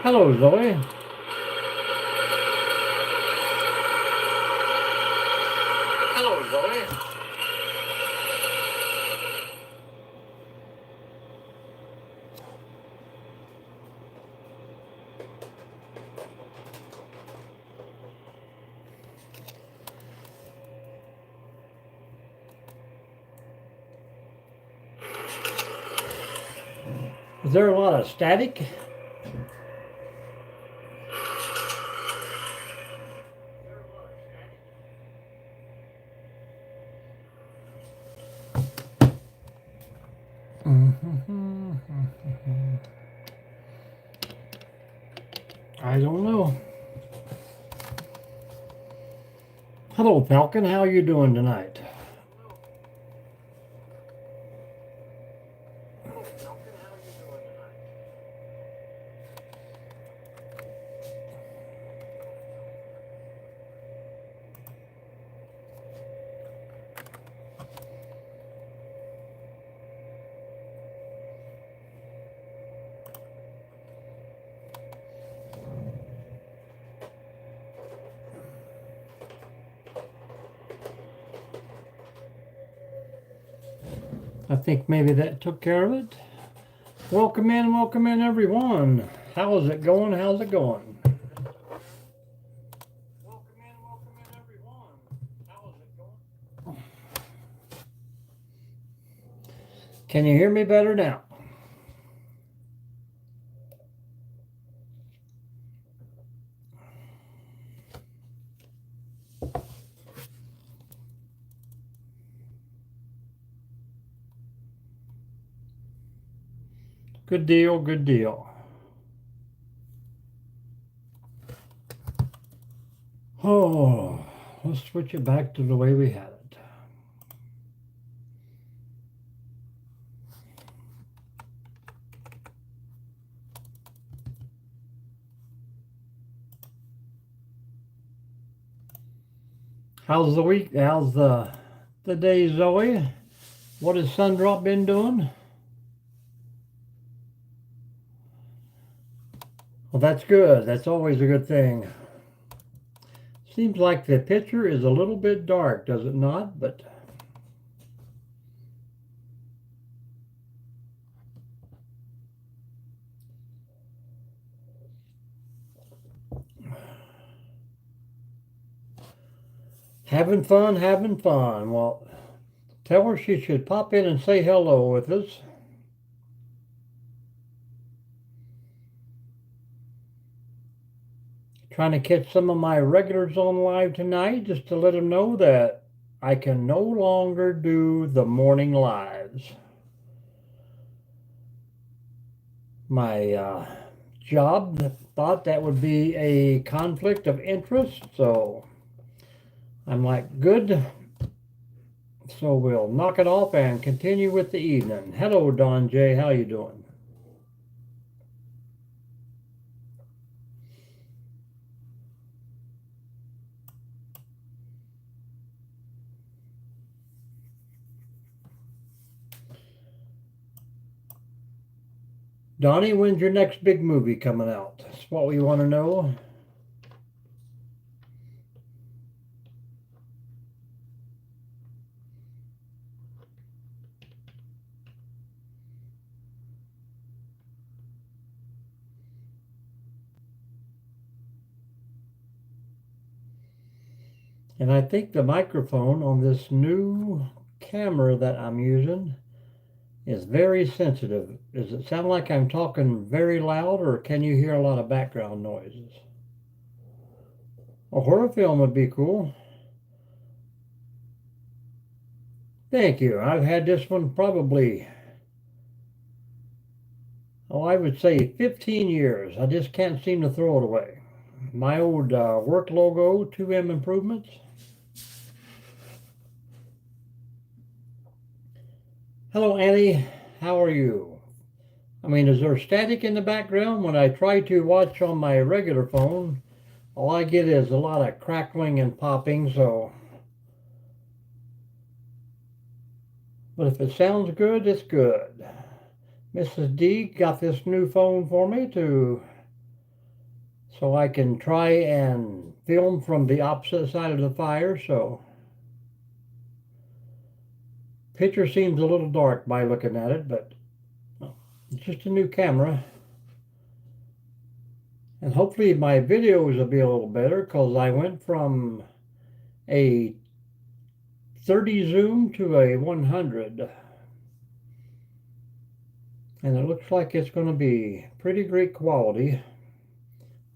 Hello, Zoe. Hello, Zoe. Is there a lot of static? I don't know. Hello, Falcon. How are you doing tonight? I think maybe that took care of it. Welcome in, everyone. How's it going? How's it going? Welcome in, everyone. How's it going? Can you hear me better now? Good deal, good deal. Oh, let's switch it back to the way we had it. How's the week? How's the day, Zoe? What has Sundrop been doing? Well, that's good. That's always a good thing. Seems like the picture is a little bit dark, does it not? But having fun, having fun. Well, tell her she should pop in and say hello with us. Trying to catch some of my regulars on live tonight just to let them know that I can no longer do the morning lives. My job thought that would be a conflict of interest, so I'm like, good. So we'll knock it off and continue with the evening. Hello, Don J. How you doing? Donnie, when's your next big movie coming out? That's what we want to know. And I think the microphone on this new camera that I'm using is very sensitive. Does it sound like I'm talking very loud, or can you hear a lot of background noises? A horror film would be cool. Thank you. I've had this one probably, oh, I would say 15 years. I just can't seem to throw it away. My old work logo, 2M Improvements. Hello, Annie. How are you? I mean, is there static in the background? When I try to watch on my regular phone, all I get is a lot of crackling and popping, so. But if it sounds good, it's good. Mrs. D got this new phone for me to so I can try and film from the opposite side of the fire. So picture seems a little dark by looking at it, but it's just a new camera. And hopefully my videos will be a little better, because I went from a 30 zoom to a 100. And it looks like it's going to be pretty great quality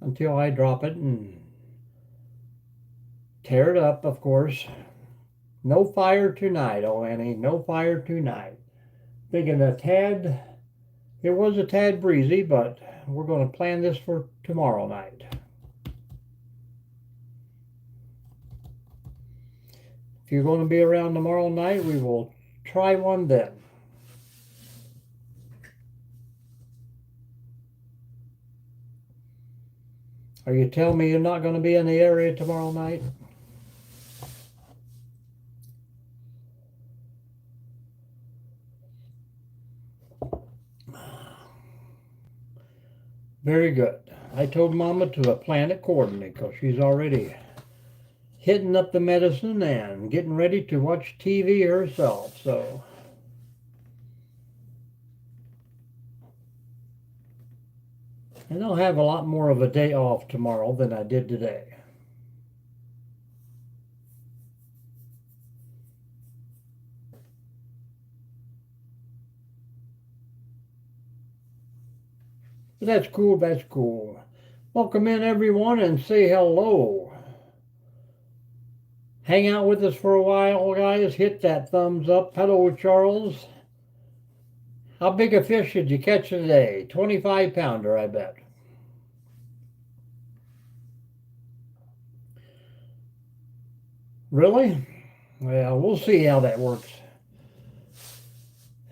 until I drop it and tear it up, of course. No fire tonight, oh Annie, no fire tonight. Thinking it was a tad breezy, but we're going to plan this for tomorrow night. If you're going to be around tomorrow night, we will try one then. Are you telling me you're not going to be in the area tomorrow night? Very good. I told Mama to plan accordingly, because she's already hitting up the medicine and getting ready to watch TV herself. So and I'll have a lot more of a day off tomorrow than I did today. But that's cool, that's cool. Welcome in everyone and say hello. Hang out with us for a while, guys. Hit that thumbs up. Hello, Charles. How big a fish did you catch today? 25-pounder, I bet. Really? Well, we'll see how that works.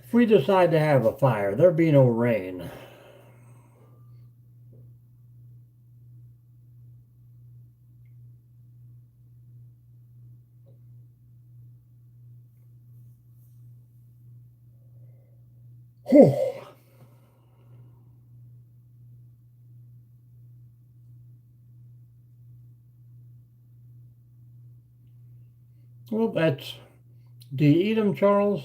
If we decide to have a fire, there'll be no rain. Well, do you eat them, Charles?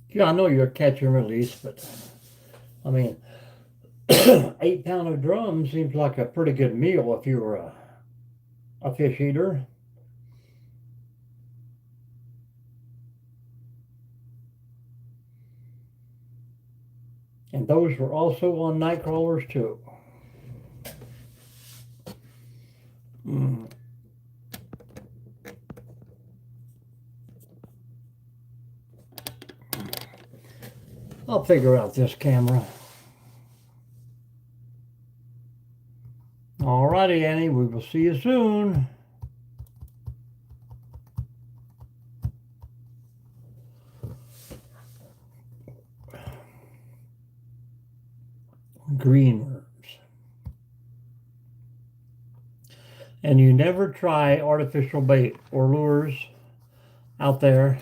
Yeah, I know you're catch and release, but I mean, 8-pounder drum seems like a pretty good meal if you were a fish eater. And those were also on night crawlers too. I'll figure out this camera. Alrighty, Annie, we will see you soon. Green worms. And you never try artificial bait or lures out there.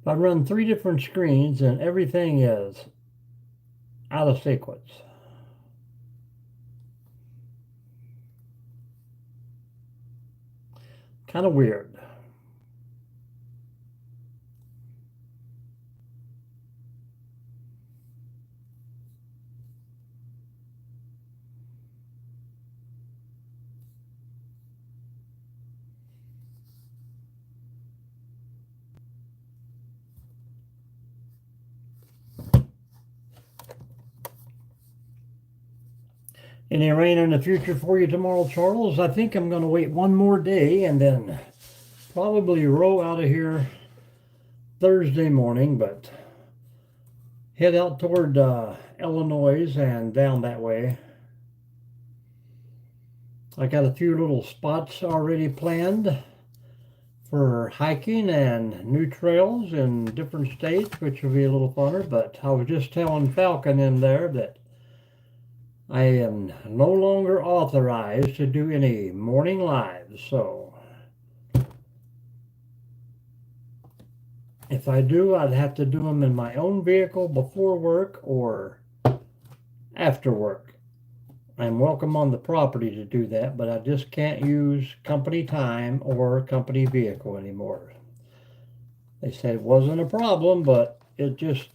I run 3 different screens and everything is out of sequence. Kind of weird. Any rain in the future for you tomorrow, Charles? I think I'm going to wait one more day and then probably row out of here Thursday morning, but head out toward Illinois and down that way. I got a few little spots already planned for hiking and new trails in different states, which will be a little funner, but I was just telling Falcon in there that I am no longer authorized to do any morning lives, so if I do, I'd have to do them in my own vehicle before work or after work. I'm welcome on the property to do that, but I just can't use company time or company vehicle anymore. They said it wasn't a problem, but it just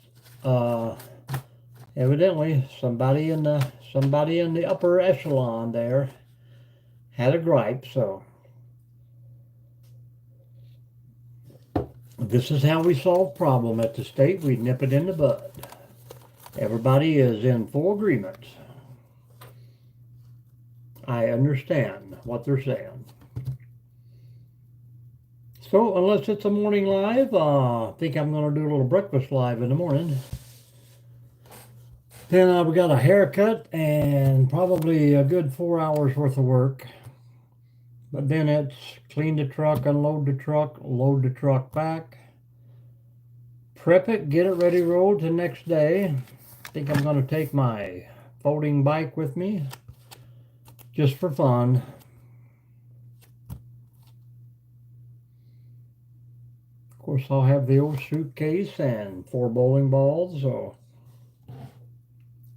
evidently somebody in the upper echelon there had a gripe, so this is how we solve problem at the state. We nip it in the bud. Everybody is in full agreement. I understand what they're saying. So unless it's a morning live, I think I'm going to do a little breakfast live in the morning. Then we got a haircut and probably a good 4 hours worth of work. But then it's clean the truck, unload the truck, load the truck back, prep it, get it ready to roll the next day. I think I'm going to take my folding bike with me just for fun. Of course, I'll have the old suitcase and 4 bowling balls, so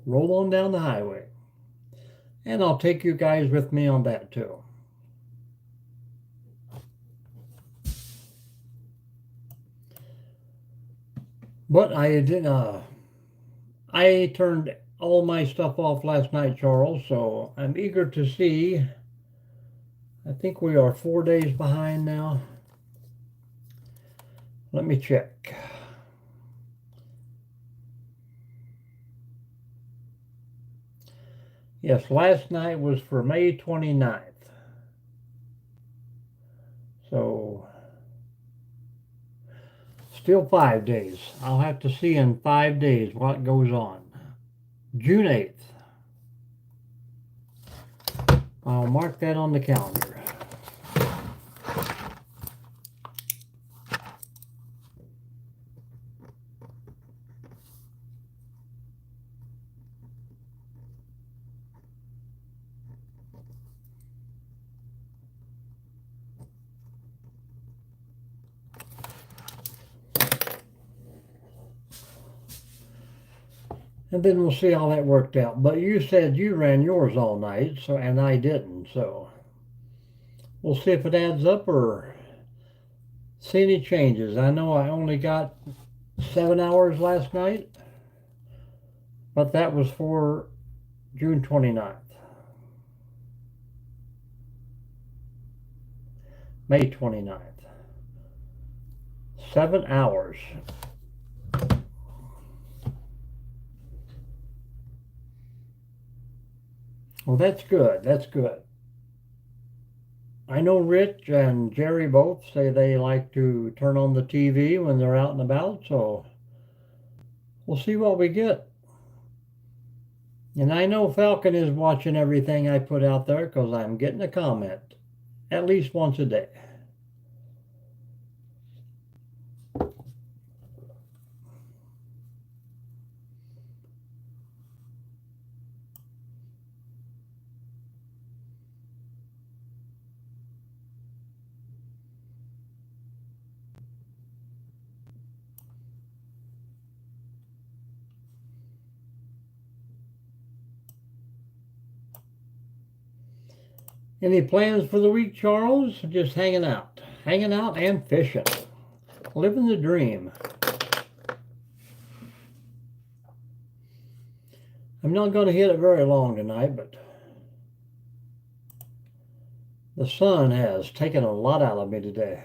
roll on down the highway. And I'll take you guys with me on that too. But I turned all my stuff off last night, Charles, so I'm eager to see. I think we are 4 days behind now. Let me check. Yes, last night was for May 29th. So, still 5 days. I'll have to see in 5 days what goes on. June 8th. I'll mark that on the calendar. And then we'll see how that worked out. But you said you ran yours all night, so and I didn't. So we'll see if it adds up or see any changes. I know I only got 7 hours last night, but that was for June 29th. May 29th. 7 hours. Well, that's good. That's good. I know Rich and Jerry both say they like to turn on the TV when they're out and about, so we'll see what we get. And I know Falcon is watching everything I put out there because I'm getting a comment at least once a day. Any plans for the week, Charles? Just hanging out and fishing. Living the dream. I'm not going to hit it very long tonight, but the sun has taken a lot out of me today.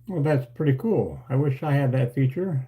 Well, that's pretty cool. I wish I had that feature.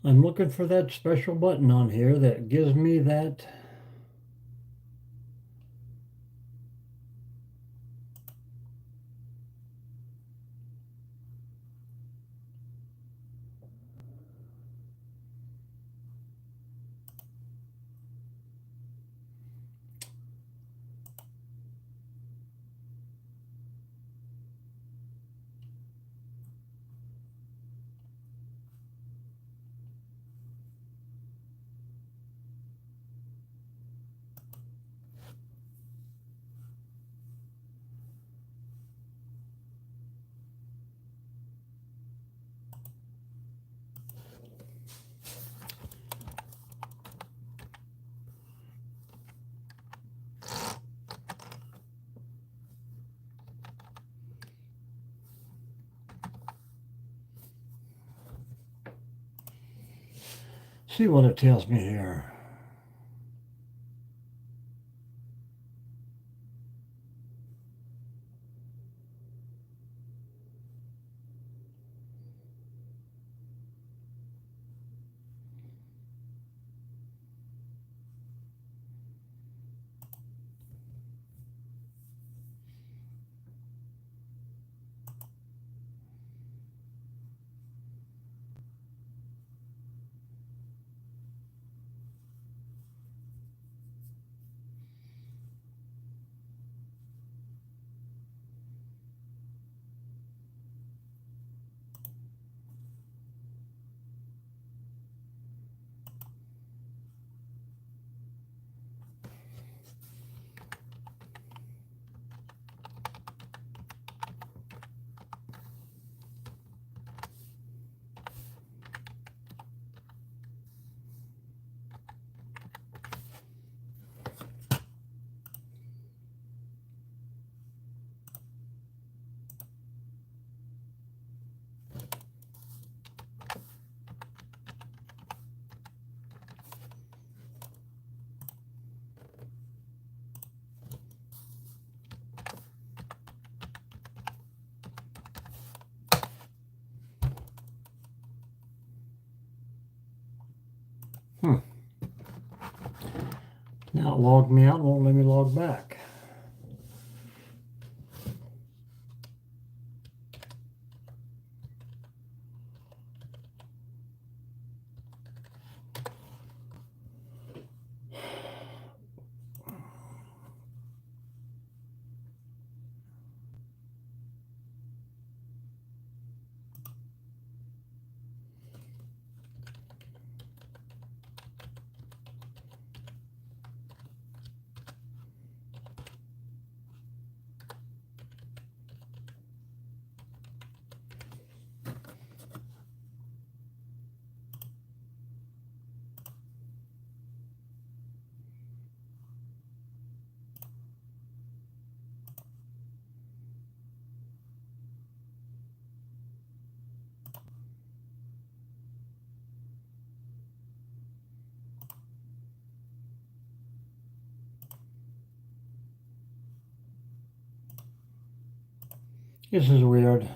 I'm looking for that special button on here that gives me that. See what it tells me here. Now it logged me out and won't let me log back. This is weird.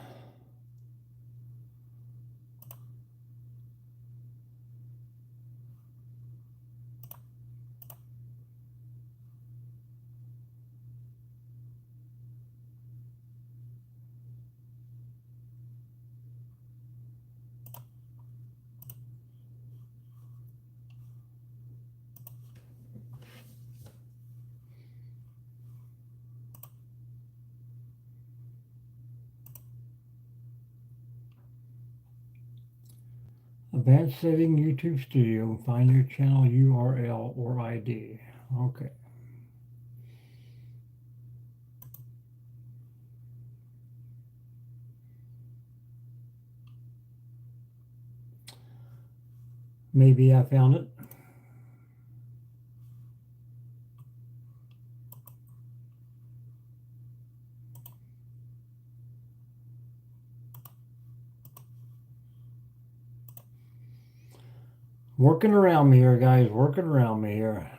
Advanced setting YouTube Studio. Find your channel URL or ID. Okay. Maybe I found it. Working around me here, guys. Working around me here.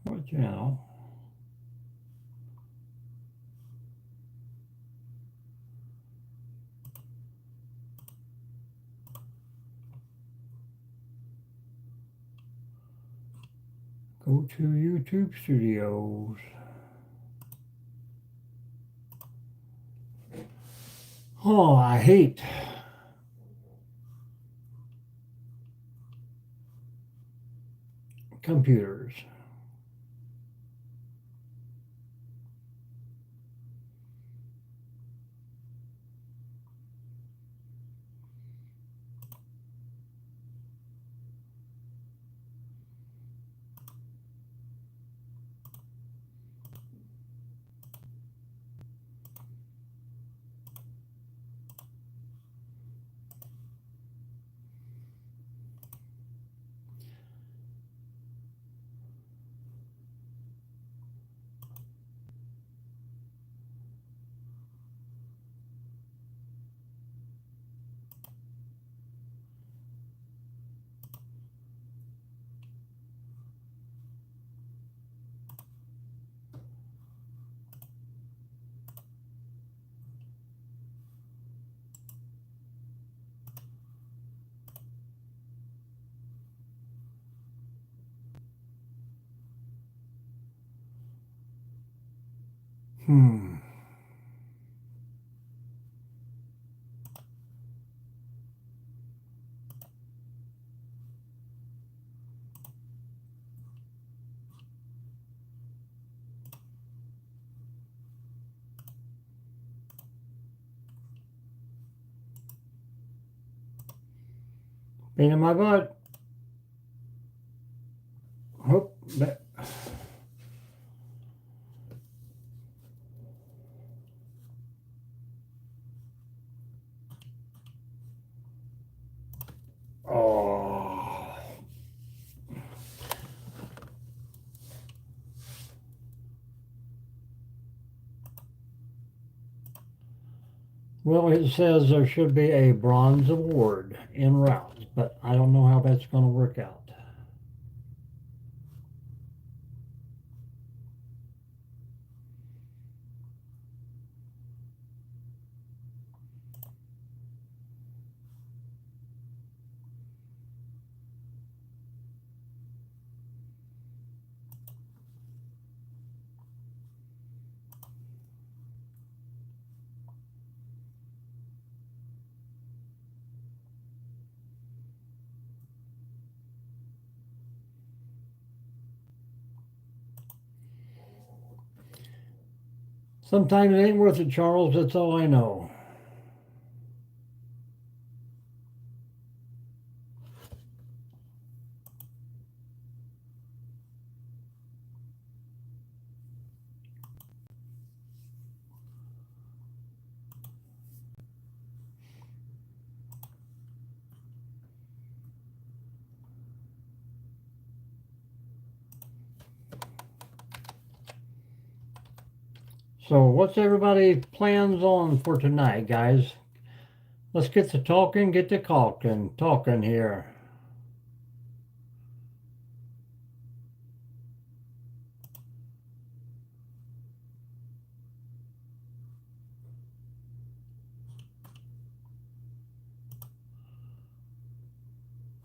What channel? Go to YouTube Studios. Oh, I hate computers. Hmm. Pain in my butt. Hope that. Oh. Well, it says there should be a bronze award in rounds, but I don't know how that's going to work out. Sometimes it ain't worth it, Charles. That's all I know. So, what's everybody plans on for tonight, guys? Let's get to talking, get to talking here.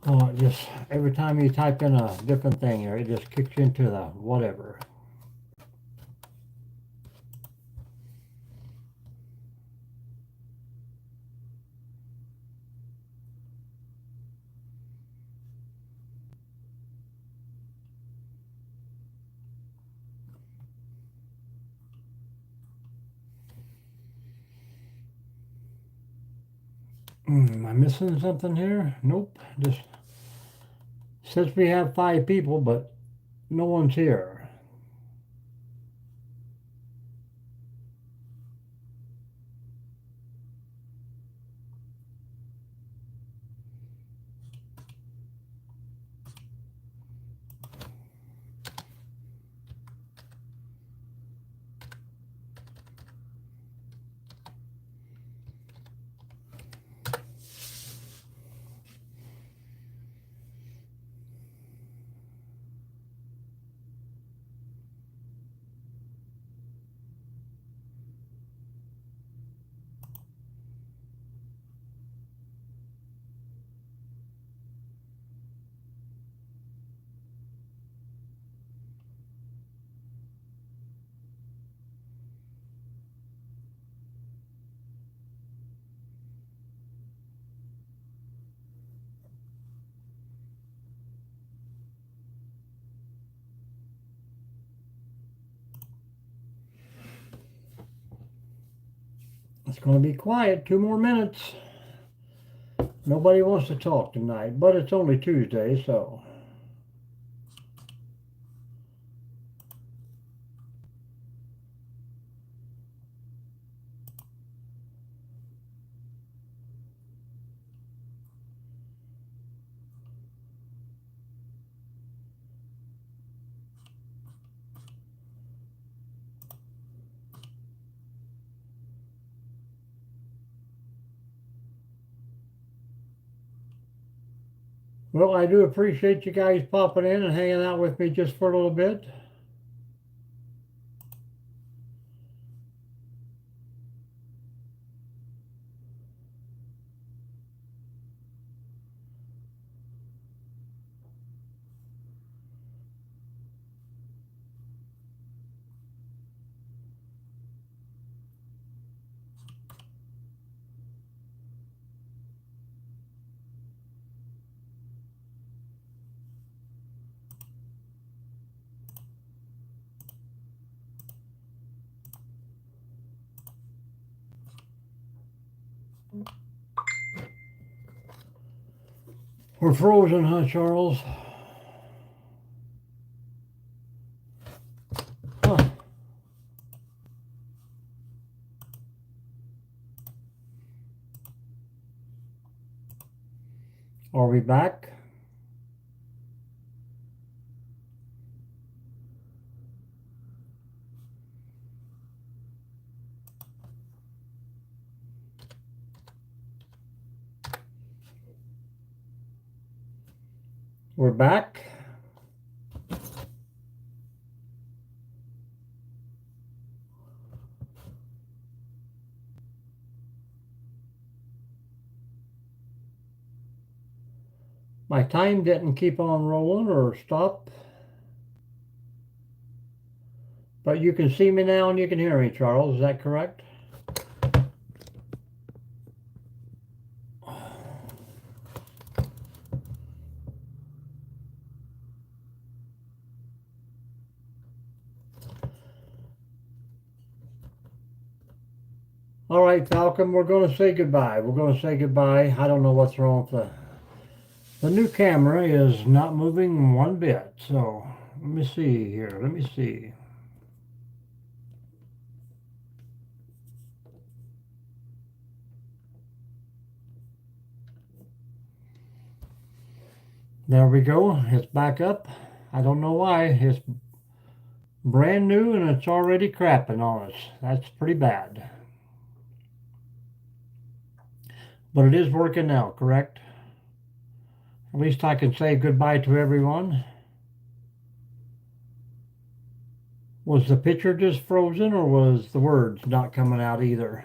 Oh, it just every time you type in a different thing here, it just kicks you into the whatever. Am I missing something here? Nope. Just says we have 5 people, but no one's here. It's going to be quiet. 2 more minutes. Nobody wants to talk tonight, but it's only Tuesday, so. Well, I do appreciate you guys popping in and hanging out with me just for a little bit. We're frozen, huh, Charles? Huh. Are we back? We're back. My time didn't keep on rolling or stop. But you can see me now and you can hear me, Charles. Is that correct? All right, Falcon, we're going to say goodbye. We're going to say goodbye. I don't know what's wrong with the new camera is not moving one bit. So let me see here. Let me see. There we go. It's back up. I don't know why. It's brand new and it's already crapping on us. That's pretty bad. But it is working now, correct? At least I can say goodbye to everyone. Was the picture just frozen or was the words not coming out either?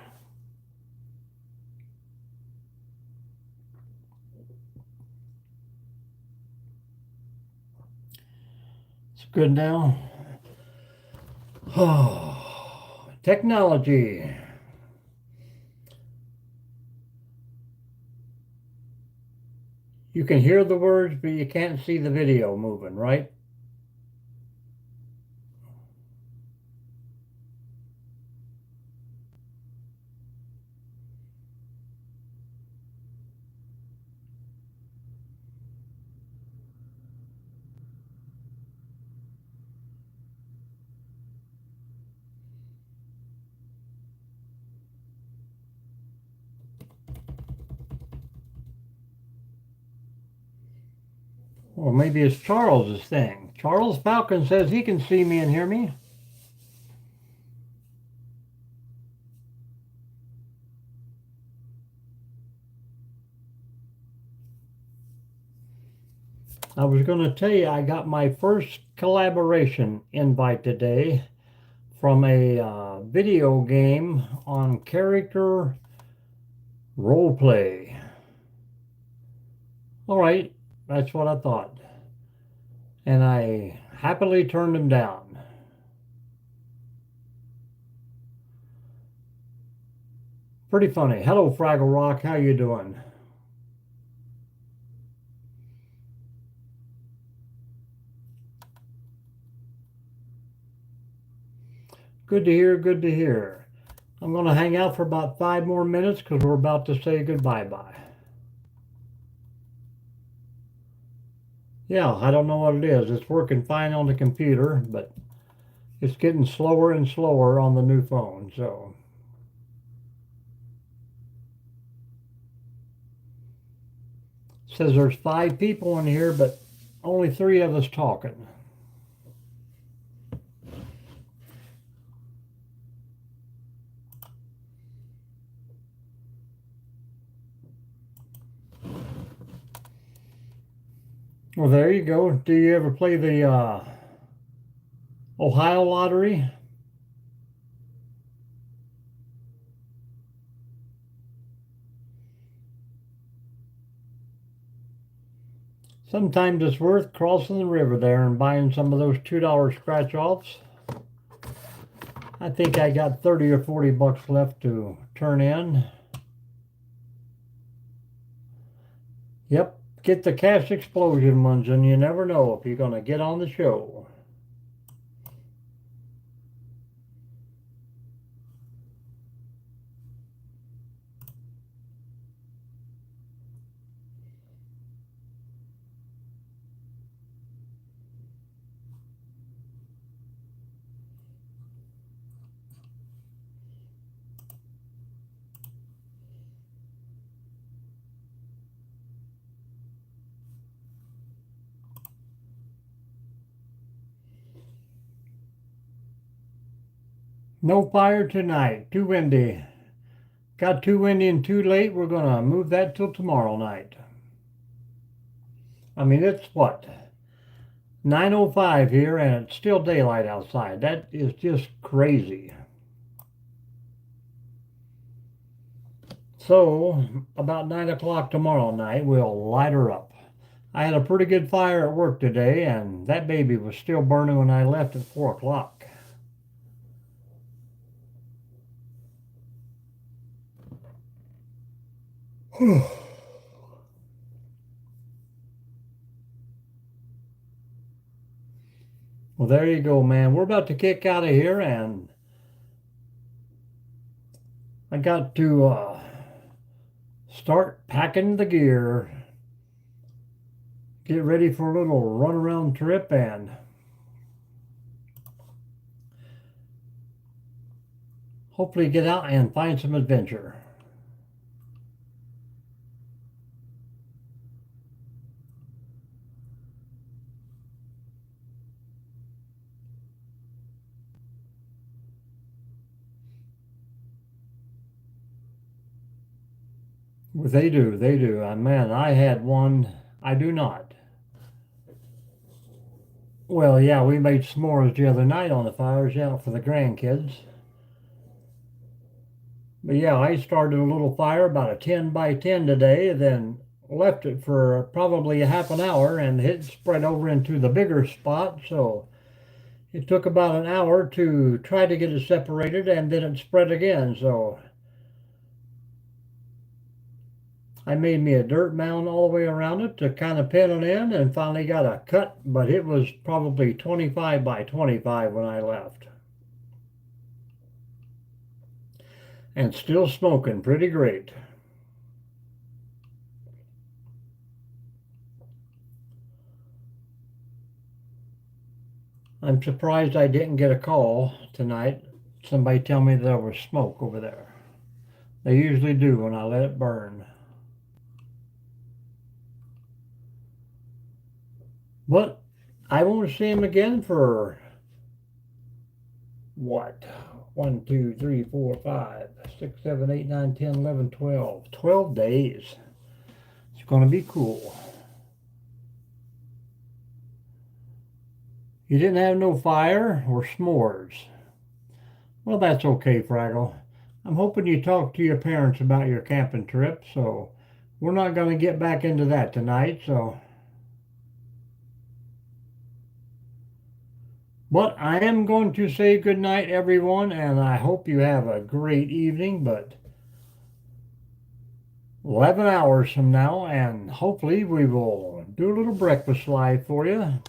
It's good now. Oh, technology. You can hear the words, but you can't see the video moving, right? Or maybe it's Charles's thing. Charles Falcon says he can see me and hear me. I was going to tell you I got my first collaboration invite today from a video game on character roleplay. All right, that's what I thought. And I happily turned them down. Pretty funny. Hello, Fraggle Rock. How you doing? Good to hear, good to hear. I'm going to hang out for about 5 more minutes because we're about to say goodbye-bye. Yeah, I don't know what it is. It's working fine on the computer, but it's getting slower and slower on the new phone, so. It says there's 5 people in here, but only 3 of us talking. Well, there you go. Do you ever play the Ohio lottery? Sometimes it's worth crossing the river there and buying some of those $2 scratch-offs. I think I got 30 or 40 bucks left to turn in. Yep, get the cash explosion ones and you never know if you're going to get on the show. No fire tonight. Too windy. Got too windy and too late. We're going to move that till tomorrow night. I mean, it's what? 9:05 here and it's still daylight outside. That is just crazy. So, about 9 o'clock tomorrow night, we'll light her up. I had a pretty good fire at work today, and that baby was still burning when I left at 4 o'clock. Well, there you go, man. We're about to kick out of here, and I got to start packing the gear, get ready for a little run-around trip, and hopefully get out and find some adventure. They do, they do. Man, I had one. I do not. Well, yeah, we made s'mores the other night on the fires, yeah, for the grandkids. But yeah, I started a little fire, about a 10 by 10 today, then left it for probably a half an hour, and it spread over into the bigger spot. So it took about an hour to try to get it separated, and then it spread again. So I made me a dirt mound all the way around it to kind of pin it in, and finally got a cut, but it was probably 25 by 25 when I left. And still smoking pretty great. I'm surprised I didn't get a call tonight. Somebody tell me there was smoke over there. They usually do when I let it burn. But I won't see him again for what? 1, 2, 3, 4, 5, 6, 7, 8, 9, 10, 11, 12. 12 days. It's going to be cool. You didn't have no fire or s'mores. Well, that's okay, Fraggle. I'm hoping you talked to your parents about your camping trip, so we're not going to get back into that tonight, so. But I am going to say good night, everyone, and I hope you have a great evening, but 11 hours from now, and hopefully we will do a little breakfast live for you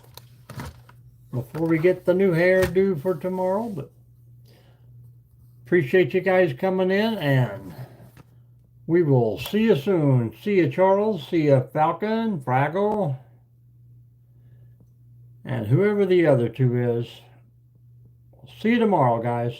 before we get the new hairdo for tomorrow. But appreciate you guys coming in, and we will see you soon. See you, Charles. See you, Falcon, Fraggle, and whoever the other two is. See you tomorrow, guys.